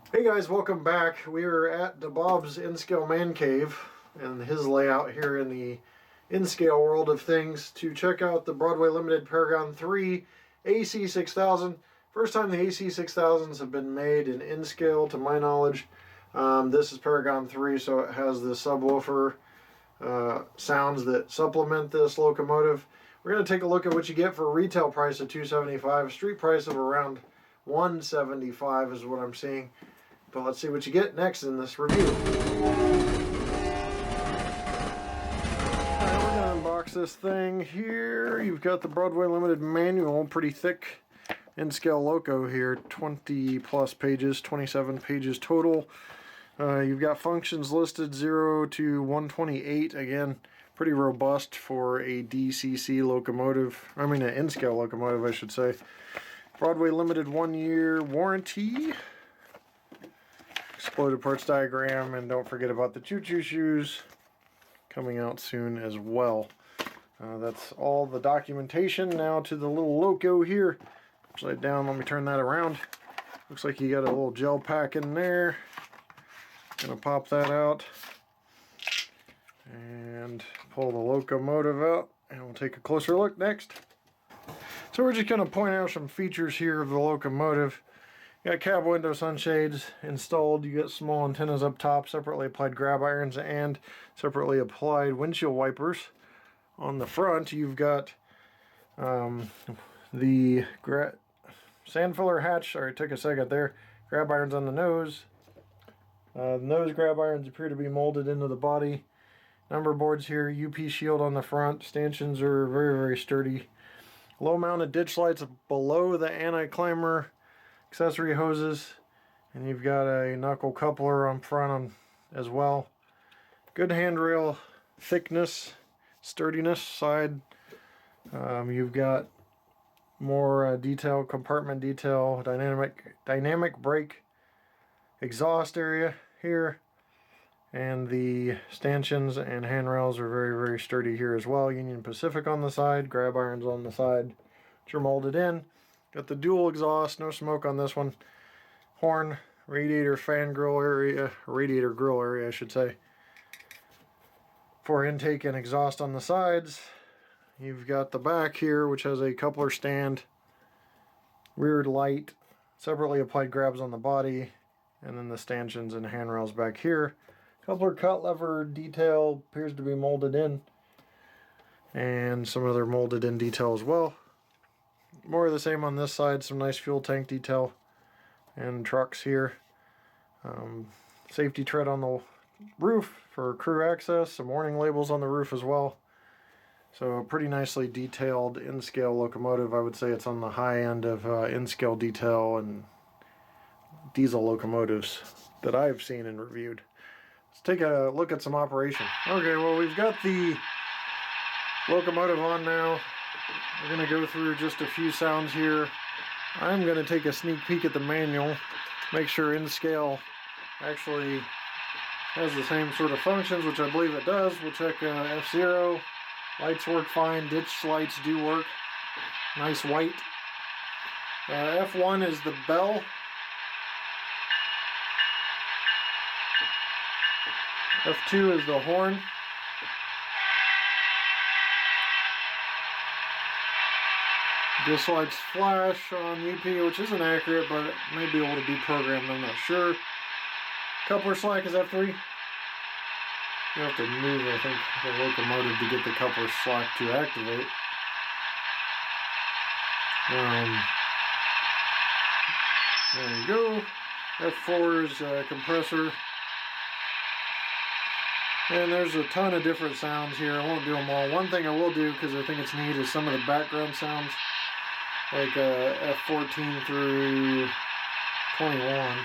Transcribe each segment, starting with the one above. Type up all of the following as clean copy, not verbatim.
Hey guys, welcome back. We are at Bob's In-Scale Man Cave and his layout here in the in-scale world of things to check out the Broadway Limited Paragon 3 AC6000. First time the AC6000s have been made in in-scale to my knowledge. This is Paragon 3, so it has the subwoofer sounds that supplement this locomotive. We're going to take a look at what you get for a retail price of $275, street price of around $175 is what I'm seeing. But let's see what you get next in this review. Alright, we're going to unbox this thing here. You've got the Broadway Limited manual, pretty thick in-scale loco here, 20 plus pages, 27 pages total. You've got functions listed 0 to 128, again, pretty robust for a DCC locomotive, I mean an in-scale locomotive I should say. Broadway Limited 1-year warranty. Exploded parts diagram, and don't forget about the choo-choo shoes coming out soon as well. That's all the documentation. Now to the little loco here. Upside down, let me turn that around. Looks like you got a little gel pack in there. Gonna pop that out and pull the locomotive out, and we'll take a closer look next. So we're just gonna point out some features here of the locomotive. You got cab window sunshades installed. You got small antennas up top, separately applied grab irons, and separately applied windshield wipers. On the front, you've got the sand filler hatch. Sorry, it took a second there. Grab irons on the nose. The nose grab irons appear to be molded into the body. Number boards here. UP shield on the front. Stanchions are very, very sturdy. Low mounted ditch lights below the anti-climber accessory hoses, and you've got a knuckle coupler on front as well. Good handrail thickness, sturdiness side. You've got more detail, compartment detail, dynamic brake exhaust area here, and the stanchions and handrails are very, very sturdy here as well. Union Pacific on the side, grab irons on the side, which are molded in. Got the dual exhaust, no smoke on this one. Horn, radiator fan grill area, radiator grill area I should say. For intake and exhaust on the sides. You've got the back here, which has a coupler stand, rear light, separately applied grabs on the body, and then the stanchions and handrails back here. Coupler cut lever detail appears to be molded in, and some other molded in detail as well. More of the same on this side, some nice fuel tank detail and trucks here. Safety tread on the roof for crew access, some warning labels on the roof as well. So a pretty nicely detailed in-scale locomotive. I would say it's on the high end of in-scale detail and diesel locomotives that I've seen and reviewed. Let's take a look at some operation. Okay, well we've got the locomotive on now. We're going to go through just a few sounds here. I'm going to take a sneak peek at the manual, make sure in-scale actually has the same sort of functions, which I believe it does. We'll check F0. Lights work fine. Ditch lights do work. Nice white. F1 is the bell. F2 is the horn. Disc lights flash on UP, which isn't accurate, but it may be able to be programmed, I'm not sure. Coupler slack is F3. You have to move, I think, the locomotive to get the coupler slack to activate. There you go. F4 is compressor. And there's a ton of different sounds here. I won't do them all. One thing I will do, because I think it's neat, is some of the background sounds. Like F14 through 21.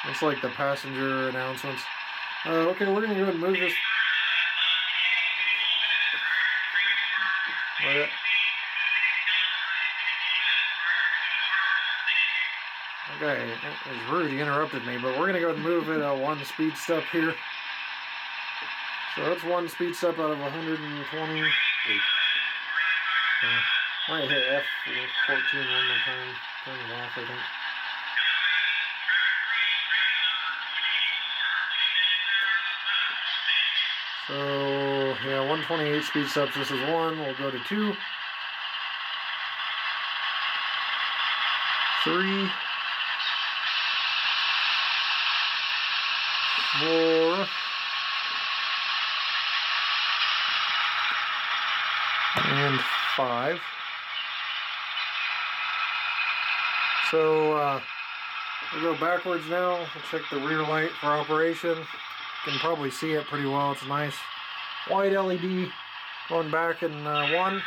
That's like the passenger announcements. Okay, we're going to go ahead and move this. Okay, it's rude, he interrupted me, but we're going to go ahead and move it one speed step here. So that's one speed step out of 120. Might hit F14 one more time. Turn it off, I think. So, yeah, 128 speed steps. This is 1. We'll go to 2. 3. 4. And 5. So, we'll go backwards now. We'll check the rear light for operation. You can probably see it pretty well. It's a nice white LED going back in 1.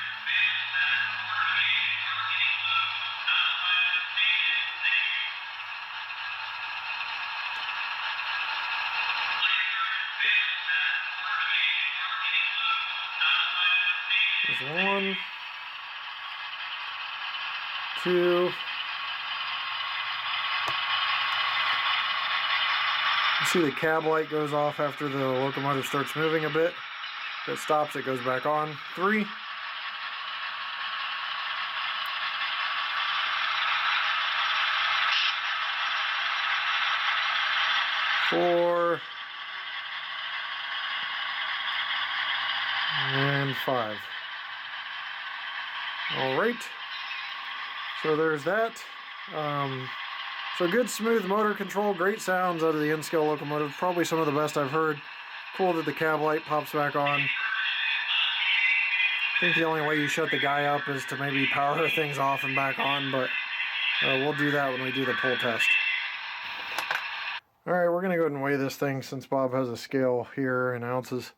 There's 1, 2. You see the cab light goes off after the locomotive starts moving a bit. If it stops, it goes back on. 3. 4. And 5. Alright, so there's that. So good smooth motor control, great sounds out of the N-scale locomotive, probably some of the best I've heard. Cool that the cab light pops back on. I think the only way you shut the guy up is to maybe power things off and back on, but we'll do that when we do the pull test. Alright, we're going to go ahead and weigh this thing since Bob has a scale here in ounces.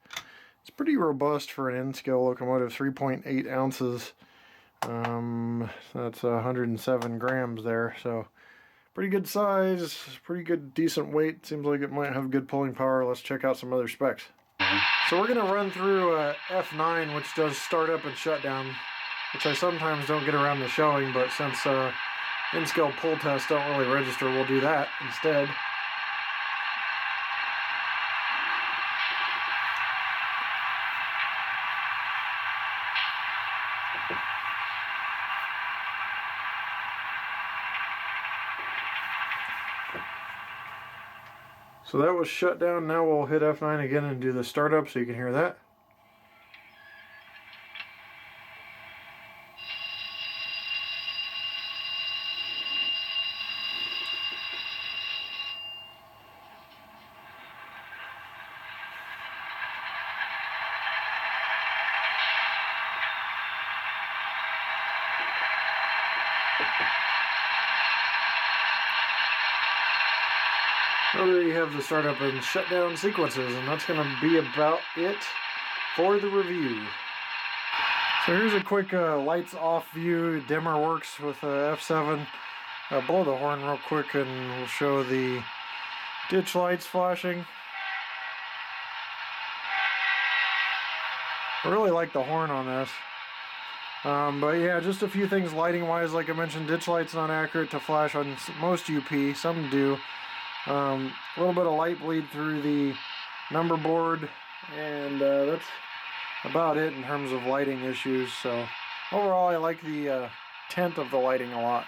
It's pretty robust for an N-scale locomotive, 3.8 ounces. That's 107 grams there, so pretty good size, pretty good decent weight. Seems like it might have good pulling power. Let's check out some other specs. So we're going to run through F9, which does start up and shut down, which I sometimes don't get around to showing, but since N-scale pull tests don't really register, we'll do that instead. So that was shut down. Now we'll hit F9 again and do the startup so you can hear that. So there you have the startup and shutdown sequences, and that's going to be about it for the review. So here's a quick lights off view. Dimmer works with F7. Blow the horn real quick and we'll show the ditch lights flashing. I really like the horn on this. But yeah, just a few things lighting wise. Like I mentioned, ditch light's not accurate to flash on most UP, some do. A little bit of light bleed through the number board, and that's about it in terms of lighting issues. So overall, I like the tint of the lighting a lot.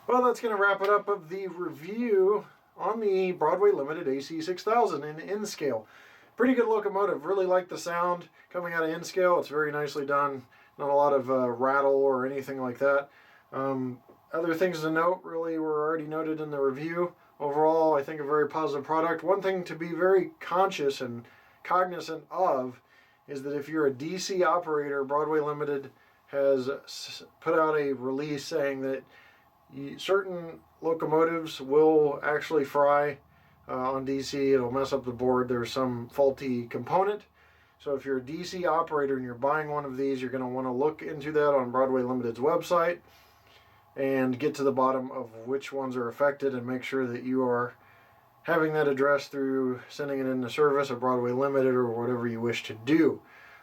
Well, that's going to wrap it up of the review on the Broadway Limited AC6000 in N-scale. Pretty good locomotive. Really like the sound coming out of N-scale. It's very nicely done. Not a lot of rattle or anything like that. Other things to note really were already noted in the review. Overall, I think a very positive product. One thing to be very conscious and cognizant of is that if you're a DC operator, Broadway Limited has put out a release saying that certain locomotives will actually fry on DC. It'll mess up the board. There's some faulty component. So if you're a DC operator and you're buying one of these, you're going to want to look into that on Broadway Limited's website and get to the bottom of which ones are affected and make sure that you are having that addressed through sending it into service at Broadway Limited or whatever you wish to do.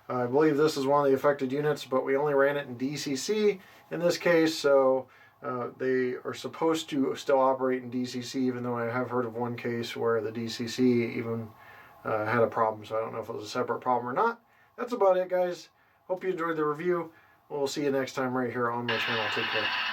I believe this is one of the affected units, but we only ran it in DCC in this case, so they are supposed to still operate in DCC, even though I have heard of one case where the DCC even had a problem, so I don't know if it was a separate problem or not. That's about it, guys. Hope you enjoyed the review. We'll see you next time right here on my channel. Take care.